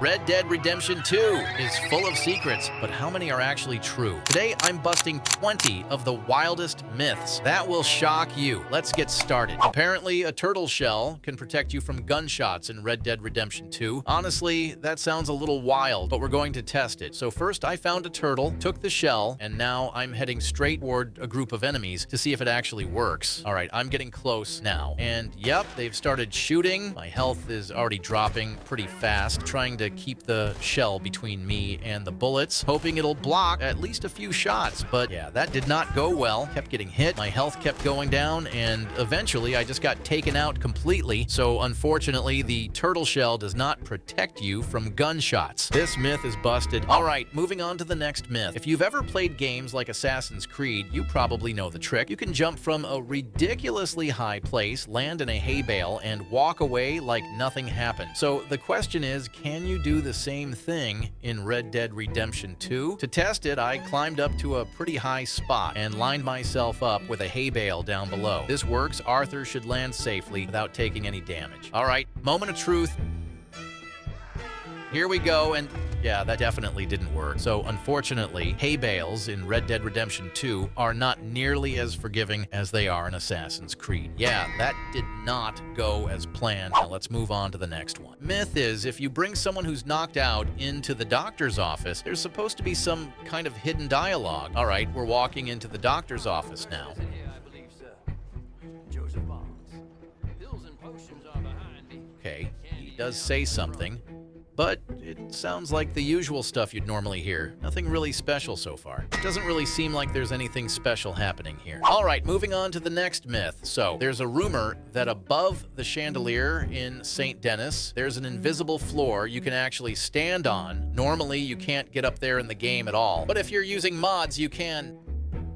Red Dead Redemption 2 is full of secrets, but how many are actually true? Today, I'm busting 20 of the wildest myths. That will shock you. Let's get started. Apparently, a turtle shell can protect you from gunshots in Red Dead Redemption 2. Honestly, that sounds a little wild, but we're going to test it. So first, I found a turtle, took the shell, and now I'm heading straight toward a group of enemies to see if it actually works. All right, I'm getting close now. And yep, they've started shooting. My health is already dropping pretty fast, trying to keep the shell between me and the bullets, hoping it'll block at least a few shots. But yeah, that did not go well. Kept getting hit, my health kept going down, and eventually I just got taken out completely. So unfortunately, the turtle shell does not protect you from gunshots. This myth is busted. All right, moving on to the next myth. If you've ever played games like Assassin's Creed, you probably know the trick. You can jump from a ridiculously high place, land in a hay bale, and walk away like nothing happened. So the question is, can you do the same thing in Red Dead Redemption 2? To test it, I climbed up to a pretty high spot and lined myself up with a hay bale down below. This works. Arthur should land safely without taking any damage. All right, moment of truth. Here we go, and yeah, that definitely didn't work. So unfortunately, hay bales in Red Dead Redemption 2 are not nearly as forgiving as they are in Assassin's Creed. Yeah, that did not go as planned. Now let's move on to the next one. Myth is, if you bring someone who's knocked out into the doctor's office, there's supposed to be some kind of hidden dialogue. All right, we're walking into the doctor's office now. Okay, he does say something, but it sounds like the usual stuff you'd normally hear. Nothing really special so far. It doesn't really seem like there's anything special happening here. All right, moving on to the next myth. So there's a rumor that above the chandelier in St. Denis, there's an invisible floor you can actually stand on. Normally, you can't get up there in the game at all, but if you're using mods, you can.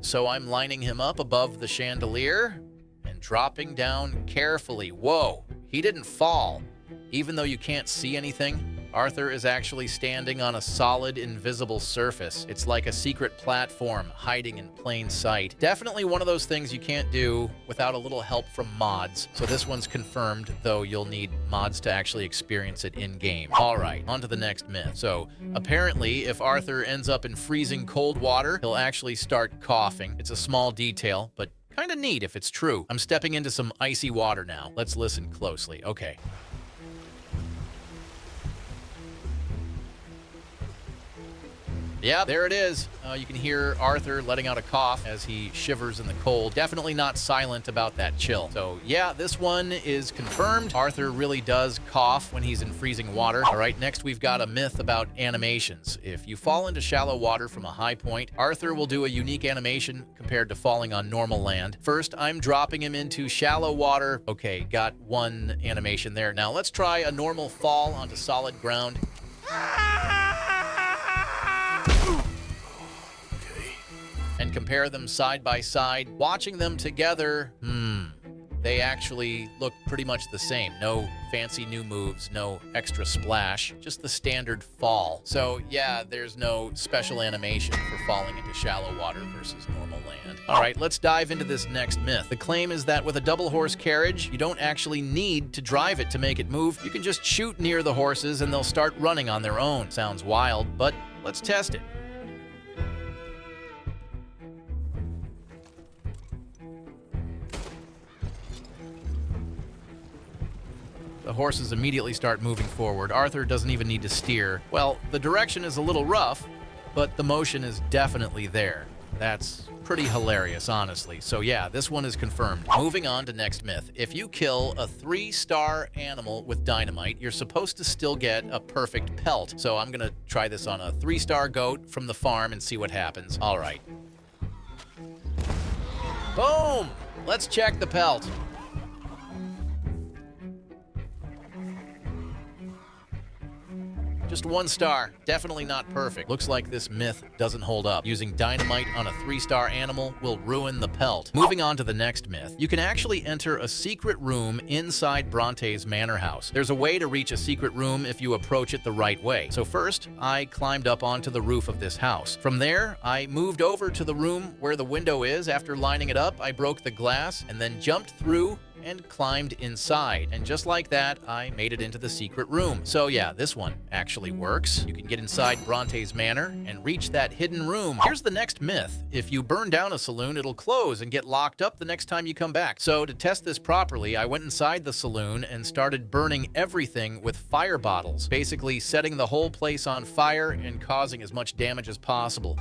So I'm lining him up above the chandelier and dropping down carefully. Whoa, he didn't fall. Even though you can't see anything, Arthur is actually standing on a solid, invisible surface. It's like a secret platform hiding in plain sight. Definitely one of those things you can't do without a little help from mods. So this one's confirmed, though you'll need mods to actually experience it in-game. All right, on to the next myth. So apparently, if Arthur ends up in freezing cold water, he'll actually start coughing. It's a small detail, but kind of neat if it's true. I'm stepping into some icy water now. Let's listen closely. Okay. Yeah, there it is. You can hear Arthur letting out a cough as he shivers in the cold. Definitely not silent about that chill. So yeah, this one is confirmed. Arthur really does cough when he's in freezing water. All right, next we've got a myth about animations. If you fall into shallow water from a high point, Arthur will do a unique animation compared to falling on normal land. First, I'm dropping him into shallow water. Okay, got one animation there. Now let's try a normal fall onto solid ground. And compare them side by side. Watching them together, they actually look pretty much the same. No fancy new moves, no extra splash, just the standard fall. So yeah, there's no special animation for falling into shallow water versus normal land. All right, let's dive into this next myth. The claim is that with a double horse carriage, you don't actually need to drive it to make it move. You can just shoot near the horses and they'll start running on their own. Sounds wild, but let's test it. The horses immediately start moving forward. Arthur doesn't even need to steer. Well, the direction is a little rough, but the motion is definitely there. That's pretty hilarious, honestly. So yeah, this one is confirmed. Moving on to next myth. If you kill a 3-star animal with dynamite, you're supposed to still get a perfect pelt. So I'm gonna try this on a 3-star goat from the farm and see what happens. All right. Boom! Let's check the pelt. Just 1 star. Definitely not perfect. Looks like this myth doesn't hold up. Using dynamite on a 3-star animal will ruin the pelt. Moving on to the next myth. You can actually enter a secret room inside Bronte's manor house. There's a way to reach a secret room if you approach it the right way. So first, I climbed up onto the roof of this house. From there, I moved over to the room where the window is. After lining it up, I broke the glass and then jumped through and climbed inside. And just like that, I made it into the secret room. So yeah, this one actually works. You can get inside Bronte's manor and reach that hidden room. Here's the next myth. If you burn down a saloon, it'll close and get locked up the next time you come back. So to test this properly, I went inside the saloon and started burning everything with fire bottles, basically setting the whole place on fire and causing as much damage as possible.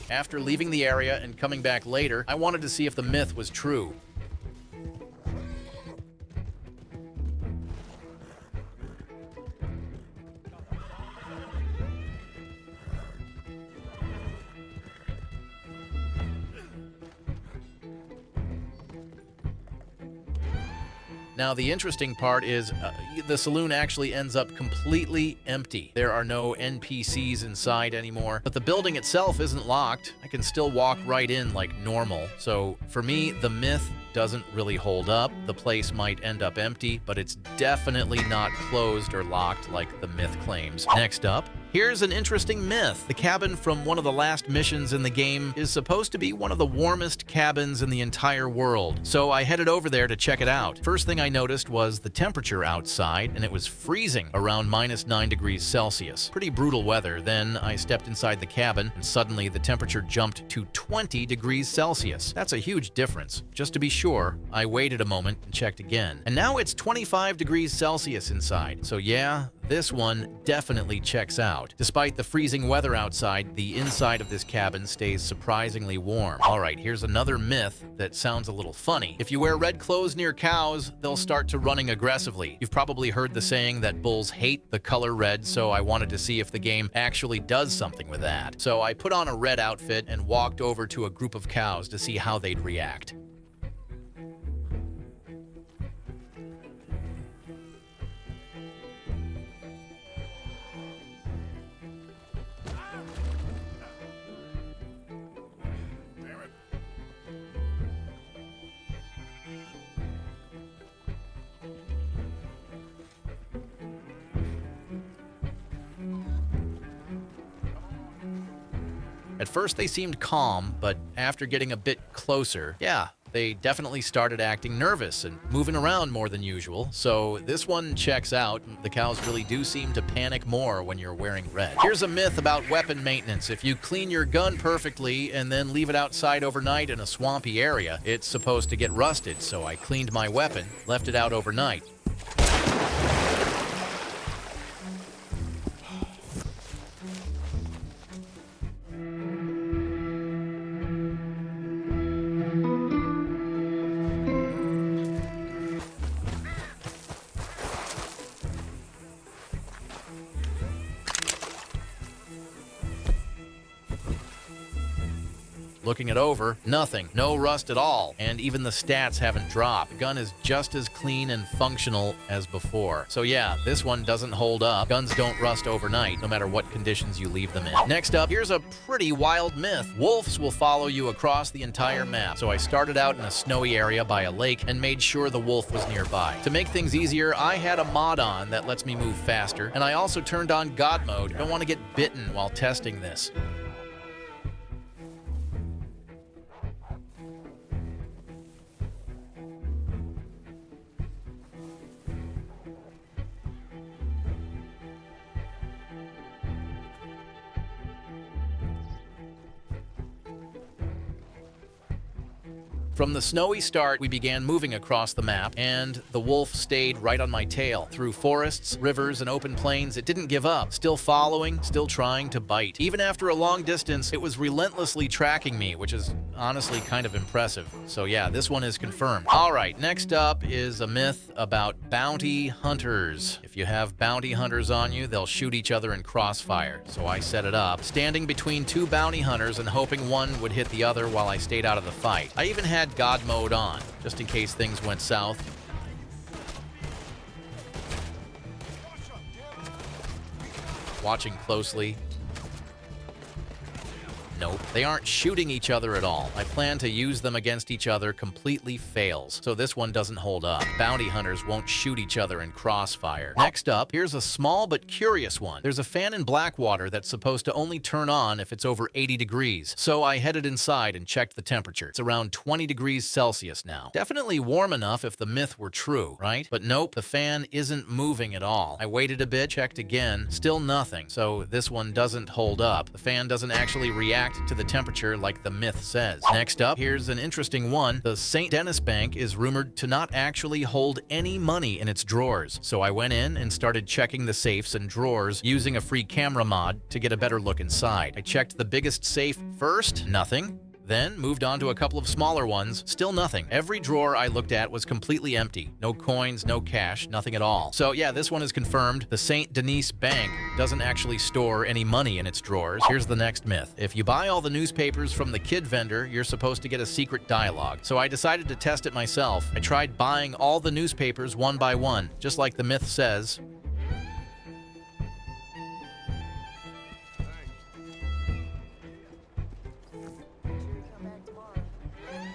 After leaving the area and coming back later, I wanted to see if the myth was true. Now, the interesting part is the saloon actually ends up completely empty. There are no NPCs inside anymore, but the building itself isn't locked. I can still walk right in like normal. So for me, the myth doesn't really hold up. The place might end up empty, but it's definitely not closed or locked like the myth claims. Next up, here's an interesting myth. The cabin from one of the last missions in the game is supposed to be one of the warmest cabins in the entire world. So I headed over there to check it out. First thing I noticed was the temperature outside, and it was freezing around -9 degrees Celsius. Pretty brutal weather. Then I stepped inside the cabin, and suddenly the temperature jumped to 20 degrees Celsius. That's a huge difference. Just to be sure, I waited a moment and checked again. And now it's 25 degrees Celsius inside. So yeah, this one definitely checks out. Despite the freezing weather outside, the inside of this cabin stays surprisingly warm. All right, here's another myth that sounds a little funny. If you wear red clothes near cows, they'll start to running aggressively. You've probably heard the saying that bulls hate the color red, so I wanted to see if the game actually does something with that. So I put on a red outfit and walked over to a group of cows to see how they'd react. At first they seemed calm, but after getting a bit closer, yeah, they definitely started acting nervous and moving around more than usual. So this one checks out. The cows really do seem to panic more when you're wearing red. Here's a myth about weapon maintenance. If you clean your gun perfectly and then leave it outside overnight in a swampy area, it's supposed to get rusted. So I cleaned my weapon, left it out overnight. Looking it over, nothing, no rust at all, and even the stats haven't dropped. The gun is just as clean and functional as before. So yeah, this one doesn't hold up. Guns don't rust overnight, no matter what conditions you leave them in. Next up, here's a pretty wild myth. Wolves will follow you across the entire map. So I started out in a snowy area by a lake and made sure the wolf was nearby. To make things easier, I had a mod on that lets me move faster, and I also turned on God mode. I don't want to get bitten while testing this. From the snowy start, we began moving across the map, and the wolf stayed right on my tail. Through forests, rivers, and open plains, it didn't give up. Still following, still trying to bite. Even after a long distance, it was relentlessly tracking me, which is honestly kind of impressive. So yeah, this one is confirmed. All right, next up is a myth about bounty hunters. If you have bounty hunters on you, they'll shoot each other in crossfire. So I set it up, standing between two bounty hunters and hoping one would hit the other while I stayed out of the fight. I even had God mode on, just in case things went south. Watching closely. Nope, they aren't shooting each other at all. My plan to use them against each other completely fails, so this one doesn't hold up. Bounty hunters won't shoot each other in crossfire. Next up, here's a small but curious one. There's a fan in Blackwater that's supposed to only turn on if it's over 80 degrees, so I headed inside and checked the temperature. It's around 20 degrees Celsius now. Definitely warm enough if the myth were true, right? But nope, the fan isn't moving at all. I waited a bit, checked again, still nothing, so this one doesn't hold up. The fan doesn't actually react to the temperature like the myth says. Next up, here's an interesting one. The St. Denis Bank is rumored to not actually hold any money in its drawers, so I went in and started checking the safes and drawers using a free camera mod to get a better look inside. I checked the biggest safe first, nothing. Then moved on to a couple of smaller ones, still nothing. Every drawer I looked at was completely empty. No coins, no cash, nothing at all. So yeah, this one is confirmed. The St. Denis Bank doesn't actually store any money in its drawers. Here's the next myth. If you buy all the newspapers from the kid vendor, you're supposed to get a secret dialogue. So I decided to test it myself. I tried buying all the newspapers one by one, just like the myth says.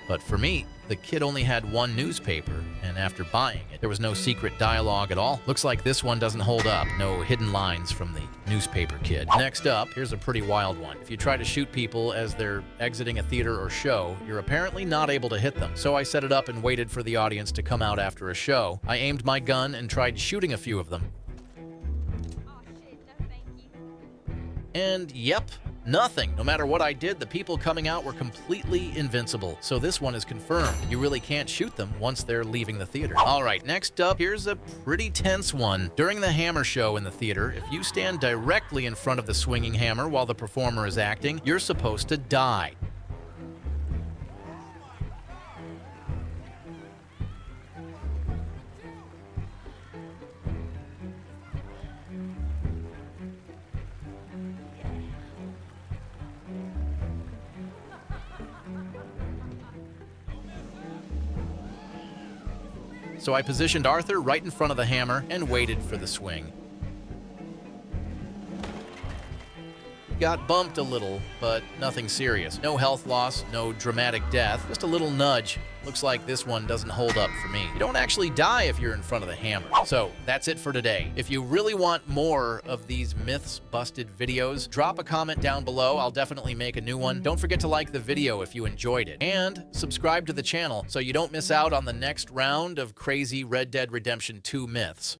But for me, the kid only had one newspaper, and after buying it, there was no secret dialogue at all. Looks like this one doesn't hold up. No hidden lines from the newspaper kid. Next up, here's a pretty wild one. If you try to shoot people as they're exiting a theater or show, you're apparently not able to hit them. So I set it up and waited for the audience to come out after a show. I aimed my gun and tried shooting a few of them. And yep, nothing. No matter what I did, the people coming out were completely invincible. So this one is confirmed. You really can't shoot them once they're leaving the theater. All right, next up, here's a pretty tense one. During the hammer show in the theater, if you stand directly in front of the swinging hammer while the performer is acting, you're supposed to die. So I positioned Arthur right in front of the hammer and waited for the swing. Got bumped a little, but nothing serious. No health loss, no dramatic death, just a little nudge. Looks like this one doesn't hold up for me. You don't actually die if you're in front of the hammer. So that's it for today. If you really want more of these Myths Busted videos, drop a comment down below. I'll definitely make a new one. Don't forget to like the video if you enjoyed it. And subscribe to the channel so you don't miss out on the next round of crazy Red Dead Redemption 2 myths.